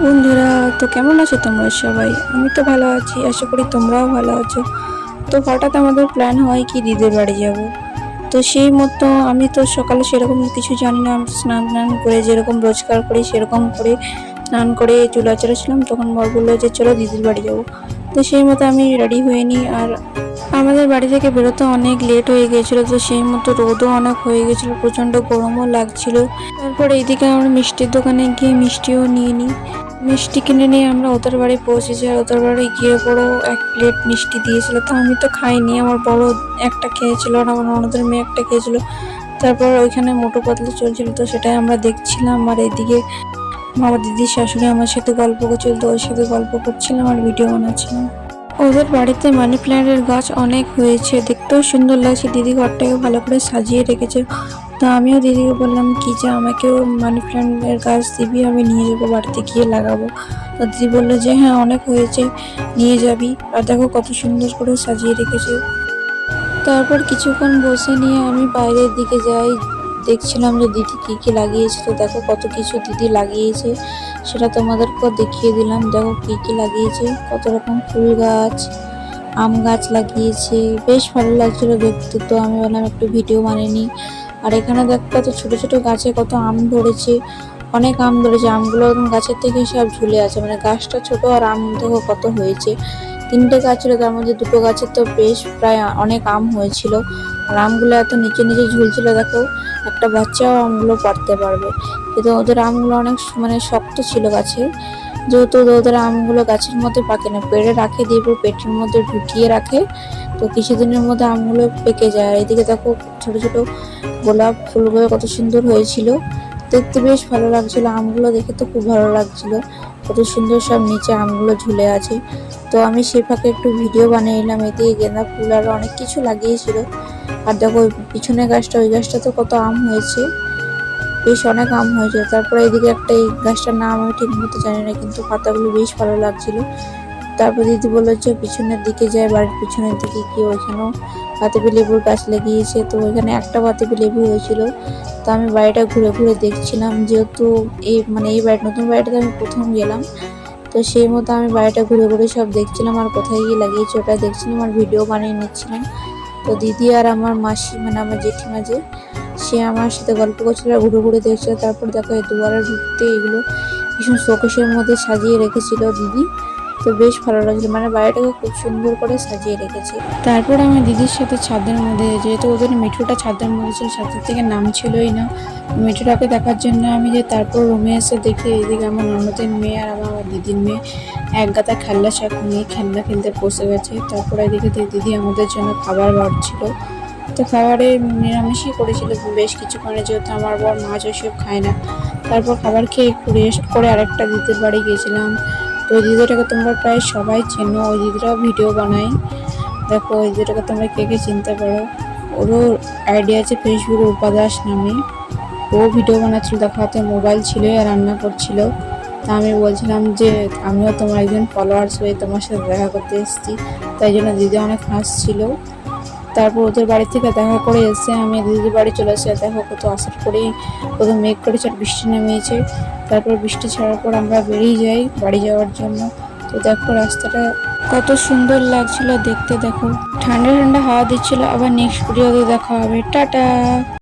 বন্ধুরা, তো কেমন আছো তোমরা সবাই? আমি তো ভালো আছি, আশা করি তোমরাও ভালো আছো। তো হঠাৎ আমাদের প্ল্যান হয় কি দিদির বাড়ি যাব। তো সেই মতো আমি তো সকালে সেরকম কিছু জানি না, আমি স্নান টান করে যেরকম রোজগার করি সেরকম করে স্নান করে চুলা চড়েছিলাম। তখন বর বললো যে চলো দিদির বাড়ি যাবো। তো সেই মতো আমি রেডি হয়ে নিই। আর আমাদের বাড়ি থেকে বেরোতে অনেক লেট হয়ে গেছিলো, তো সেই মতো রোদও অনেক হয়ে গেছিলো, প্রচণ্ড গরমও লাগছিল। তারপর এইদিকে আমরা মিষ্টির দোকানে গিয়ে মিষ্টিও নিয়ে নিই। মিষ্টি কিনে নিয়ে আমরা ওদের বাড়ি পৌঁছেছি। আর ওদের বাড়ি গিয়ে বড় 1 প্লেট মিষ্টি দিয়েছিল, তো আমি তো খাইনি, আমার বড় একটা খেয়েছিল আর আমার ননদের মেয়ে একটা খেয়েছিল। তারপর ওইখানে মোটু পাতলু চলছিল, তো সেটাই আমরা দেখছিলাম। আর এদিকে আমার দিদির শাশুড়ি আমার সাথে গল্প করছিল, তো ওর সাথে গল্প করছিলাম আর ভিডিও বানাচ্ছিলাম। ওদের বাড়িতে মানি প্ল্যান্টের গাছ অনেক হয়েছে, দেখতেও সুন্দর লাগছে। দিদি ঘরটাকে ভালো করে সাজিয়ে রেখেছে। তো আমিও দিদিকে বললাম কি যে আমাকেও মানি প্ল্যান্টের গাছ দিবি, আমি নিয়ে যাবো, বাড়িতে গিয়ে লাগাবো। তো দিদি বললো যে হ্যাঁ অনেক হয়েছে, নিয়ে যাবি। আর দেখো কত সুন্দর করে সাজিয়ে রেখেছে। তারপর কিছুক্ষণ বসে নিয়ে আমি বাইরের দিকে যাই, দেখছিলাম যে দিদি কি কি লাগিয়েছে। তো দেখো কত কিছু দিদি লাগিয়েছে, সেটা তোমাদেরকেও দেখিয়ে দিলাম। দেখো কি কি লাগিয়েছে, কত রকম ফুল গাছ, আম গাছ লাগিয়েছে, বেশ ভালো লাগছিল দেখতে। তো আমি বললাম একটু ভিডিও বানিয়ে নিই। আর এখানে দেখো কত ছোট ছোট গাছে কত আম ধরেছে, অনেক আম ধরেছে। আমগুলো একদম গাছের থেকে সব ঝুলে আছে, মানে গাছটা ছোট আর আম দেখো কত হয়েছে। 3টে গাছ ছিল, তার মধ্যে 2টো গাছে তো বেশ প্রায় অনেক আম হয়েছিল। আর আমগুলো এত নিচে নিচে ঝুলছিল, দেখো একটা বাচ্চাও আমগুলো পারতে পারবে। কিন্তু ওদের আমগুলো অনেক মানে শক্ত ছিল গাছে, যেহেতু ওদের আমগুলো গাছের মধ্যে পাকে না, পেড়ে রাখে, দিয়ে পেটের মধ্যে ঢুকিয়ে রাখে। তো কিছুদিনের মধ্যে আমগুলো পেকে যায়। আর এদিকে দেখো ছোট ছোট গোলাপ ফুলগুলো কত সুন্দর হয়েছিল, দেখতে বেশ ভালো লাগছিল। আমগুলো দেখে তো খুব ভালো লাগছিল, কত সুন্দর সব নিচে আমগুলো ঝুলে আছে। তো আমি সে ফাঁকে একটু ভিডিও বানিয়ে নিলাম। এদিকে গেঁদা ফুল আর অনেক কিছু লাগিয়েছিল। আর দেখো পিছনের গাছটা, ওই গাছটা তো কত আম হয়েছে, বেশ অনেক আম হয়েছে। তারপরে এদিকে একটা, এই গাছটার নাম আমি ঠিক মতো জানি না, কিন্তু পাতাগুলো বেশ ভালো লাগছিল। তারপর দিদি বললো যে পিছনের দিকে যায়, বাড়ির পিছনের দিকে গিয়ে ওইখানেও পাতিবি লেবুর গাছ লাগিয়েছে। তো ওইখানে একটা পাতিবি লেবু হয়েছিল। তো আমি বাড়িটা ঘুরে ঘুরে দেখছিলাম, যেহেতু এই বাড়ি, নতুন বাড়িটাতে আমি প্রথম গেলাম। তো সেই মতো আমি বাড়িটা ঘুরে ঘুরে সব দেখছিলাম, আর কোথায় গিয়ে লাগিয়েছে ওটা দেখছিলাম, আর ভিডিও বানিয়ে নিচ্ছিলাম। তো দিদি আর আমার মাসি, মানে আমার জেঠিমা যে, সে আমার সাথে গল্প করছিল আর ঘুরে ঘুরে দেখছিল। তারপর দেখো এই দুয়ারে ঢুকতে এগুলো ভীষণ শোকেসের মধ্যে সাজিয়ে রেখেছিল দিদি। তো বেশ ভালো লাগছিল, মানে বাড়িটাকে খুব সুন্দর করে সাজিয়ে রেখেছে। তারপর আমি দিদির সাথে ছাদের মধ্যে, যেহেতু ওদের মিঠুটা ছাদের মধ্যে ছিল, ছাদের থেকে নামছিলই না, মিঠুটাকে দেখার জন্য আমি যে তারপর রুমে এসে দেখি এইদিকে আমার ননদের মেয়ে আর আমার দিদির মেয়ে এক গাদা খেলনা শাক নিয়ে খেলনা খেলতে বসে গেছে। তারপর এদিকে দিদি আমাদের জন্য খাবার বাড়ছিল। তো খাবারে নিরামিষই করেছিল বেশ কিছুক্ষণে, যেহেতু আমার বর মাছ ওইসব খায় না। তারপর খাবার খেয়ে একটু রেস্ট করে আরেকটা দিদির বাড়ি গেছিলাম। তো ওই দিদিটাকে তোমরা প্রায় সবাই চেনো, ওই দিদিটাও ভিডিও বানায়। দেখো ওই দিদিটাকে তোমরা কে কে চিনতে পারো, ওরও আইডিয়া আছে ফেসবুকে উপাদাস নামে। ও ভিডিও বানাচ্ছিল, দেখো হাতে মোবাইল ছিল আর রান্না করছিল। তা আমি বলছিলাম যে আমিও তোমার একজন ফলোয়ার্স হয়ে তোমার সাথে দেখা করতে এসেছি, তাই জন্য দিদি অনেক হাসছিল। তারপর ওদের বাড়ি থেকে দেখা করে এসে আমি দিদির বাড়ি চলে এসে দেখো কত আসার করেই কত মেঘ করেছে আর বৃষ্টি নেমেছে। তারপর বৃষ্টি ছাড়ার পর আমরা বেরিয়ে যাই বাড়ি যাওয়ার জন্য। তো দেখো রাস্তাটা কত সুন্দর লাগছিল দেখতে, দেখো ঠান্ডা ঠান্ডা হাওয়া দিচ্ছিল। আবার নেক্সট ভিডিওতে দেখা হবে, টাটা।